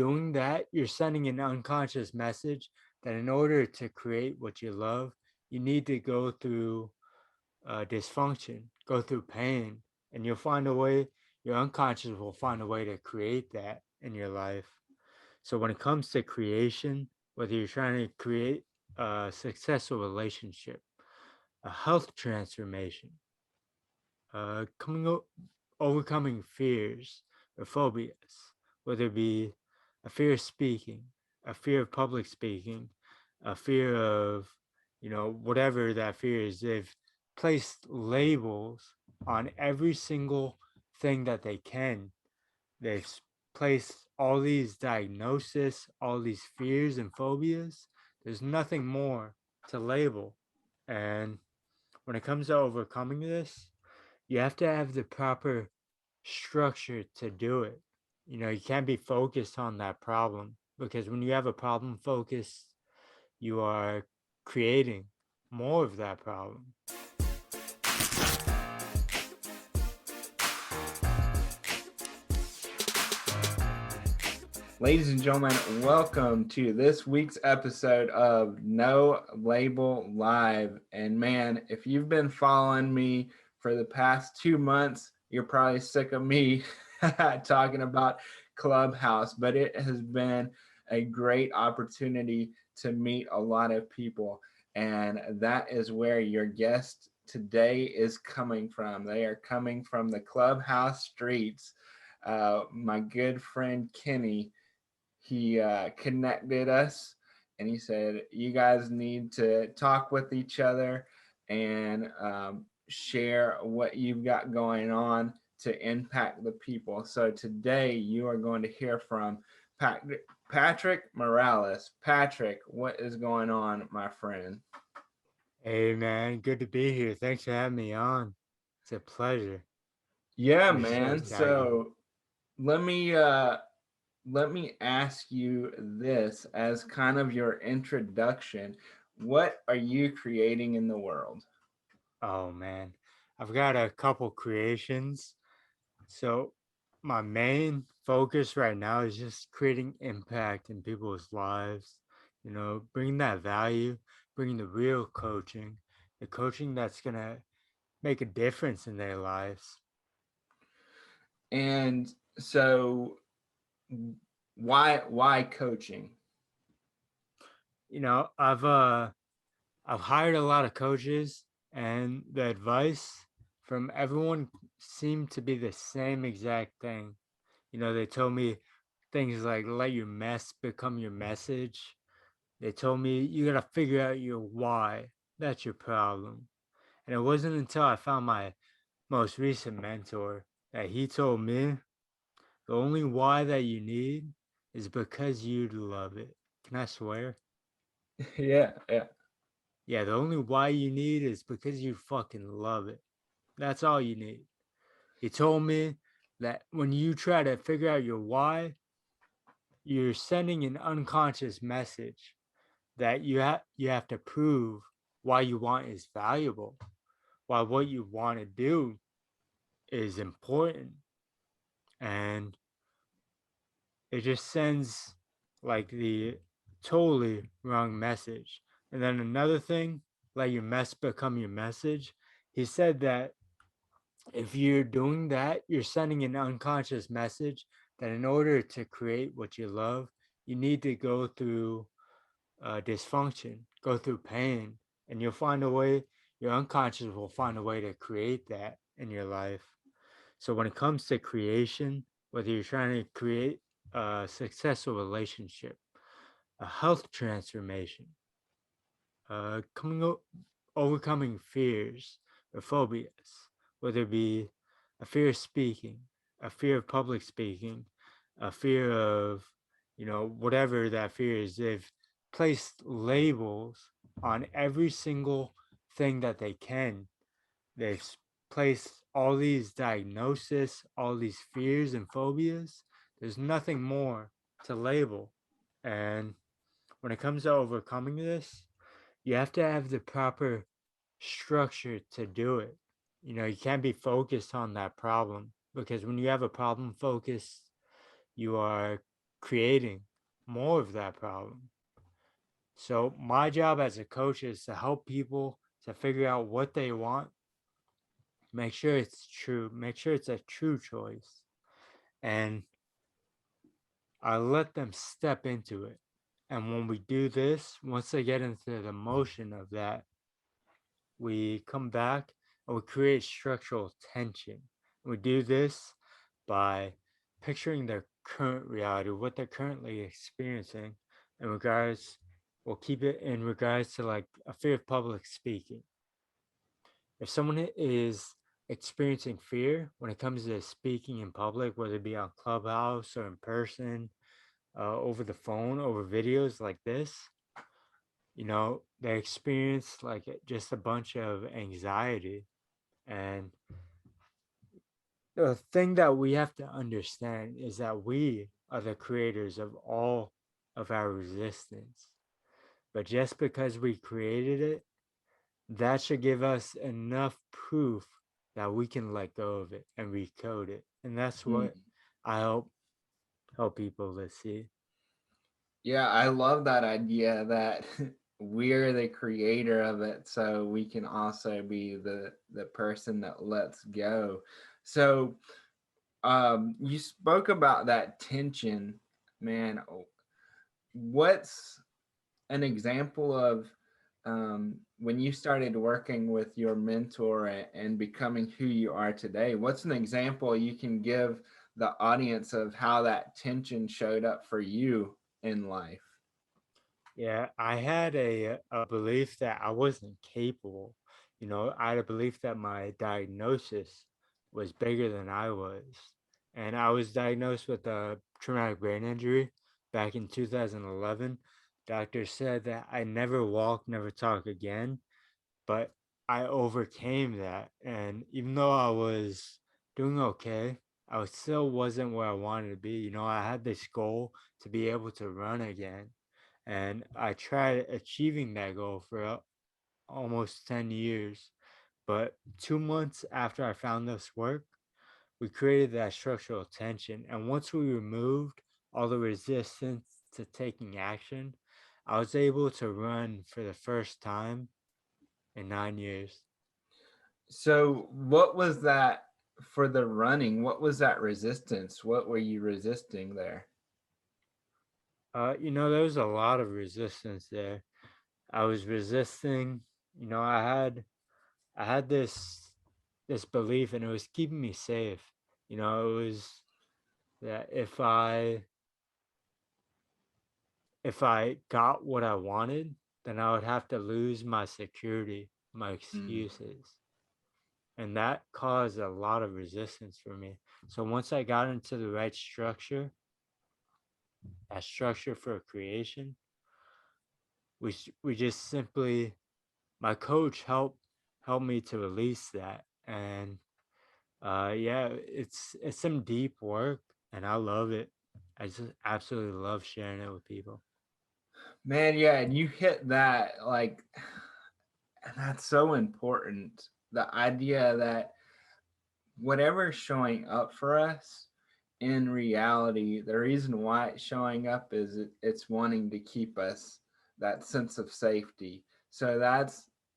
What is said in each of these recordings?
doing that, you're sending an unconscious message that in order to create what you love, you need to go through dysfunction, go through pain, and you'll find a way, your unconscious will find a way to create that in your life. So when it comes to creation, whether you're trying to create a successful relationship, a health transformation, overcoming fears or phobias, whether it be a fear of speaking, a fear of public speaking, a fear of, whatever that fear is. They've placed labels on every single thing that they can. They've placed all these diagnoses, all these fears and phobias. There's nothing more to label. And when it comes to overcoming this, you have to have the proper structure to do it. You can't be focused on that problem, because when you have a problem focused, you are creating more of that problem. Ladies and gentlemen, welcome to this week's episode of No Label Live. And man, if you've been following me for the past 2 months, you're probably sick of me talking about Clubhouse, but it has been a great opportunity to meet a lot of people. And that is where your guest today is coming from. They are coming from the Clubhouse streets. My good friend Kenny, he connected us and he said, you guys need to talk with each other and share what you've got going on to impact the people. So today you are going to hear from Patrick Morales. Patrick, what is going on, my friend? Hey man, good to be here. Thanks for having me on. It's a pleasure. Yeah, You're so man. exciting. So let me uh let me ask you this as kind of your introduction. What are you creating in the world? Oh man, I've got a couple creations. So my main focus right now is just creating impact in people's lives, bringing that value, bringing the real coaching, the coaching that's going to make a difference in their lives. And so why coaching? I've hired a lot of coaches, and the advice from everyone seemed to be the same exact thing. They told me things like let your mess become your message. They told me you gotta figure out your why. That's your problem. And it wasn't until I found my most recent mentor that he told me the only why that you need is because you love it. Can I swear? Yeah, yeah. Yeah, the only why you need is because you fucking love it. That's all you need. He told me that when you try to figure out your why, you're sending an unconscious message that you have to prove why you want is valuable, why what you want to do is important, and it just sends like the totally wrong message. And then another thing, let your mess become your message. He said that if you're doing that, you're sending an unconscious message that in order to create what you love, you need to go through dysfunction, go through pain, and you'll find a way, your unconscious will find a way to create that in your life. So when it comes to creation, whether you're trying to create a successful relationship, a health transformation, uh, coming o- overcoming fears or phobias, whether it be a fear of speaking, a fear of public speaking, a fear of, whatever that fear is. They've placed labels on every single thing that they can. They've placed all these diagnoses, all these fears and phobias. There's nothing more to label. And when it comes to overcoming this, you have to have the proper structure to do it. You can't be focused on that problem, because when you have a problem focused, you are creating more of that problem. So my job as a coach is to help people to figure out what they want, make sure it's true, make sure it's a true choice, and I let them step into it. And when we do this, once they get into the motion of that, we come back and we create structural tension. We do this by picturing their current reality, what they're currently experiencing in regards, we'll keep it in regards to like a fear of public speaking. If someone is experiencing fear when it comes to speaking in public, whether it be on Clubhouse or in person, over the phone, over videos like this, they experience like just a bunch of anxiety. And the thing that we have to understand is that we are the creators of all of our resistance. But just because we created it, that should give us enough proof that we can let go of it and recode it. And that's Mm. what I help people to see. Yeah, I love that idea that we're the creator of it, so we can also be the person that lets go. So, you spoke about that tension, man. What's an example of when you started working with your mentor and becoming who you are today? What's an example you can give the audience of how that tension showed up for you in life? Yeah, I had a belief that I wasn't capable. I had a belief that my diagnosis was bigger than I was. And I was diagnosed with a traumatic brain injury back in 2011. Doctors said that I never walk, never talk again, but I overcame that. And even though I was doing okay, still wasn't where I wanted to be. I had this goal to be able to run again, and I tried achieving that goal for almost 10 years. But 2 months after I found this work, we created that structural tension. And once we removed all the resistance to taking action, I was able to run for the first time in 9 years. So, what was that for the running? What was that resistance? What were you resisting there? There was a lot of resistance there. I was resisting, I had this belief, and it was keeping me safe. It was that if I got what I wanted, then I would have to lose my security, my Mm. excuses. And that caused a lot of resistance for me. So once I got into the right structure, that structure for creation, we just simply, my coach helped me to release that. And yeah, it's some deep work, and I love it. I just absolutely love sharing it with people. Man, yeah, and you hit that like, and that's so important. The idea that whatever's showing up for us in reality, the reason why it's showing up is it's wanting to keep us that sense of safety. So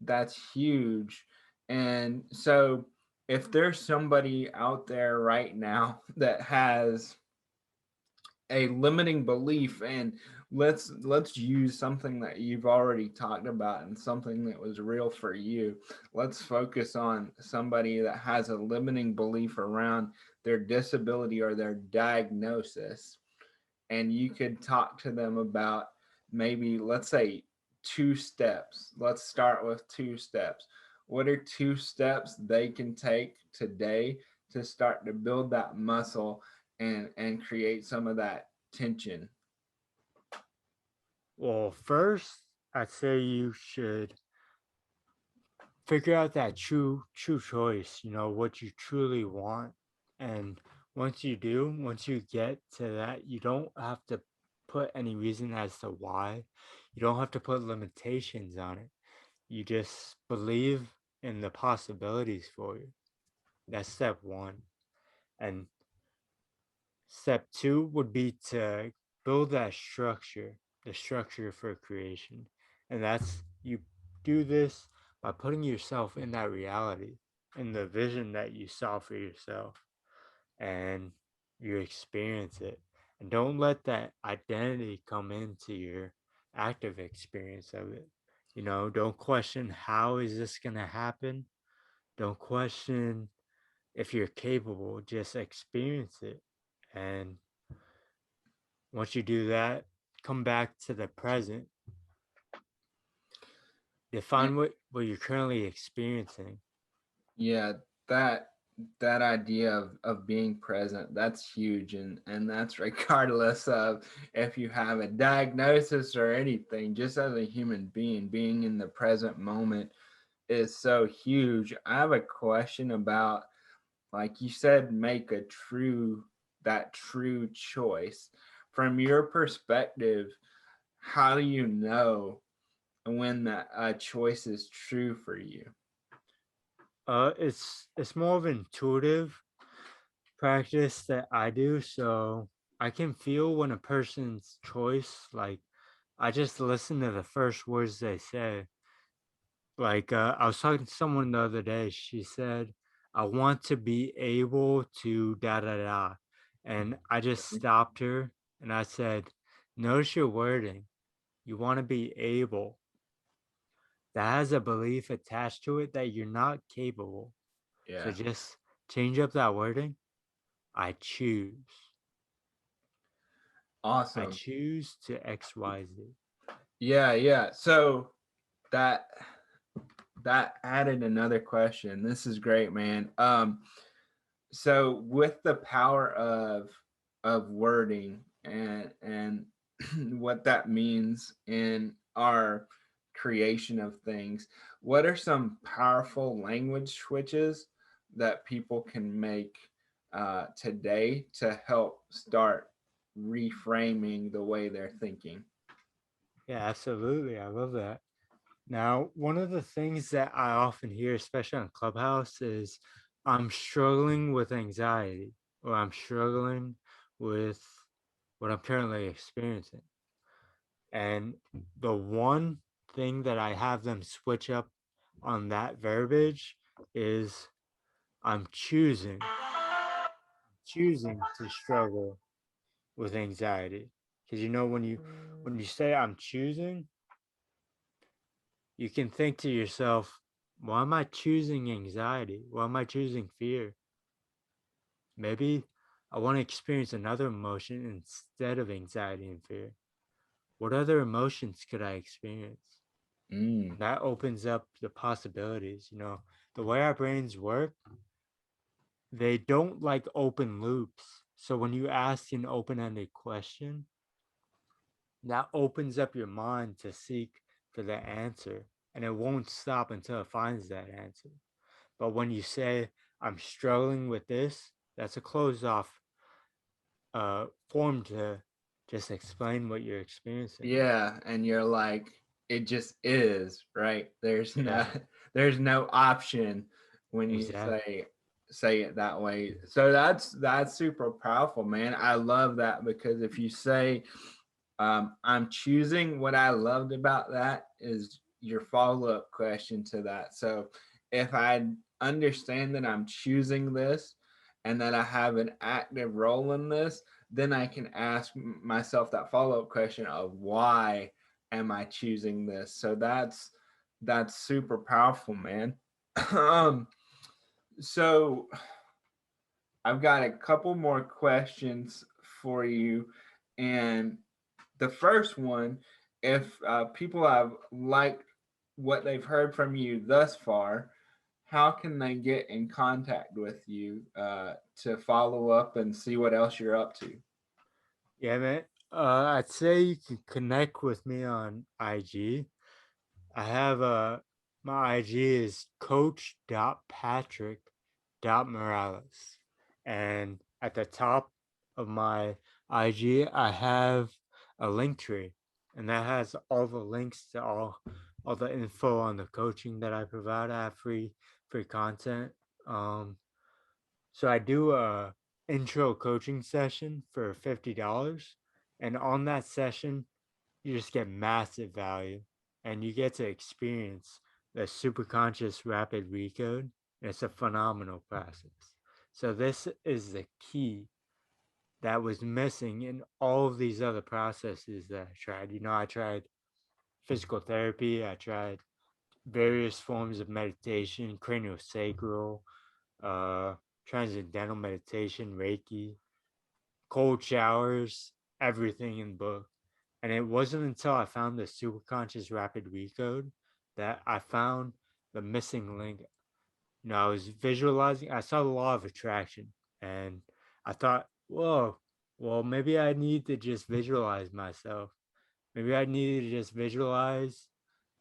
that's huge. And so if there's somebody out there right now that has a limiting belief, and let's use something that you've already talked about and something that was real for you. Let's focus on somebody that has a limiting belief around their disability or their diagnosis, and you could talk to them about, maybe, let's say, 2 steps. Let's start with 2 steps. What are 2 steps they can take today to start to build that muscle and create some of that tension? Well, first, I'd say you should figure out that true choice, what you truly want. And once you get to that, you don't have to put any reason as to why. You don't have to put limitations on it. You just believe in the possibilities for you. That's step one. And step two would be to build that structure, the structure for creation. And that's you do this by putting yourself in that reality, in the vision that you saw for yourself, and you experience it. And don't let that identity come into your active experience of it. Don't question how is this going to happen. Don't question if you're capable, just experience it. And once you do that, come back to the present. And Define what you're currently experiencing. yeah, that that idea of being present, that's huge, and that's regardless of if you have a diagnosis or anything. Just as a human being in the present moment is so huge. I have a question about, like you said, make a true choice. From your perspective, how do you know when that choice is true for you? It's more of an intuitive practice that I do. So I can feel when a person's choice, like I just listen to the first words they say. Like I was talking to someone the other day. She said, "I want to be able to da da da," and I just stopped her and I said, "Notice your wording. You want to be able. That has a belief attached to it that you're not capable. So Yeah. just change up that wording. I choose. I Awesome. choose to XYZ." Yeah, yeah. So that that added another question. This is great, man. So with the power of wording and what that means in our creation of things, what are some powerful language switches that people can make today to help start reframing the way they're thinking? Yeah, absolutely. I love that. Now, one of the things that I often hear, especially on Clubhouse, is I'm struggling with anxiety or I'm struggling with what I'm currently experiencing. And the one thing that I have them switch up on that verbiage is I'm choosing to struggle with anxiety. Because when you say I'm choosing, you can think to yourself, why am I choosing anxiety? Why am I choosing fear? Maybe I want to experience another emotion instead of anxiety and fear. What other emotions could I experience? Mm, And that opens up the possibilities. The way our brains work, they don't like open loops. So when you ask an open ended question, that opens up your mind to seek for the answer. And it won't stop until it finds that answer. But when you say, I'm struggling with this, that's a closed off form to just explain what you're experiencing. yeah, and you're like, it just is, right? There's no Yeah, there's no option when you exactly. say it that way. So that's super powerful, man. I love that because if you say I'm choosing, what I loved about that is your follow-up question to that. So if I understand that I'm choosing this and that I have an active role in this, then I can ask myself that follow-up question of why am I choosing this? So that's super powerful, man. um, so I've got a couple more questions for you, and the first one, if people have liked what they've heard from you thus far, how can they get in contact with you to follow up and see what else you're up to? Yeah, man. I'd say you can connect with me on IG. I have my IG is coach.patrick.morales. And at the top of my IG, I have a link tree. And that has all the links to all the info on the coaching that I provide. I have free content. Um so I do a intro coaching session for $50. And on that session, you just get massive value and you get to experience the superconscious rapid recode. And it's a phenomenal process. So, this is the key that was missing in all of these other processes that I tried. I tried physical therapy, I tried various forms of meditation, craniosacral, uh, transcendental meditation, Reiki, cold showers, everything in the book. And it wasn't until I found the superconscious rapid recode that I found the missing link. I was visualizing, I saw the law of attraction, and I thought, whoa, well, maybe I need to just visualize myself. Maybe I need to just visualize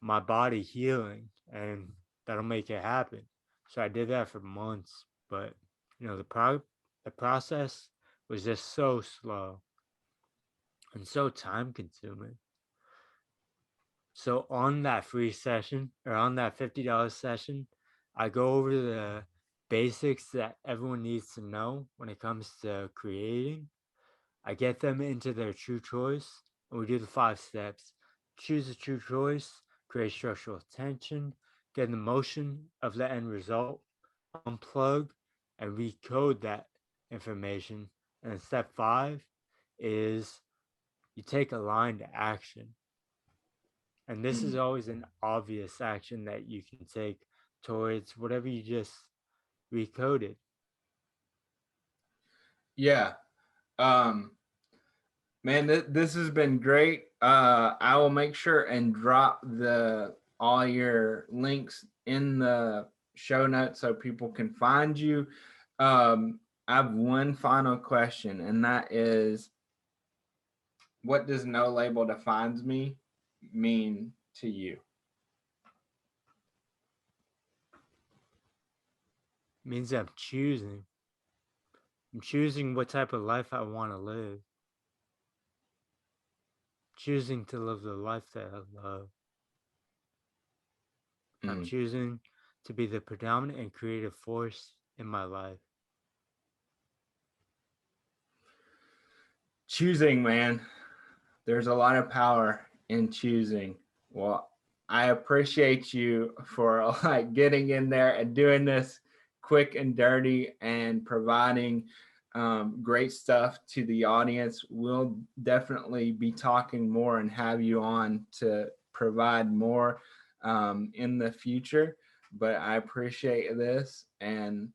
my body healing, and that'll make it happen. So I did that for months, but the process was just so slow and so time consuming. So on that free session or on that $50 session, I go over the basics that everyone needs to know when it comes to creating. I get them into their true choice, and we do the 5 steps. Choose a true choice, create structural tension, get the motion of the end result, unplug, and recode that information. And step 5 is you take a line to action. And this is always an obvious action that you can take towards whatever you just recoded. Yeah. Man, this has been great. I will make sure and drop the all your links in the show notes so people can find you. I have one final question, and that is, what does no label defines me mean to you? It means I'm choosing. I'm choosing what type of life I want to live. Choosing to live the life that I love. I'm choosing to be the predominant and creative force in my life. Choosing, man. There's a lot of power in choosing. Well, I appreciate you for like getting in there and doing this quick and dirty and providing great stuff to the audience. We'll definitely be talking more and have you on to provide more in the future. But I appreciate this. And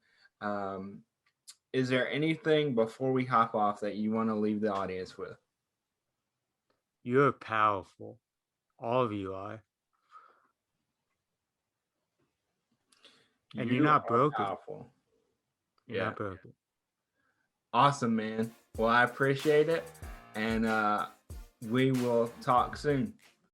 is there anything before we hop off that you want to leave the audience with? You're powerful. All of you are. And you're You not are broken. powerful. You're not broken. Awesome, man. Well, I appreciate it. And we will talk soon.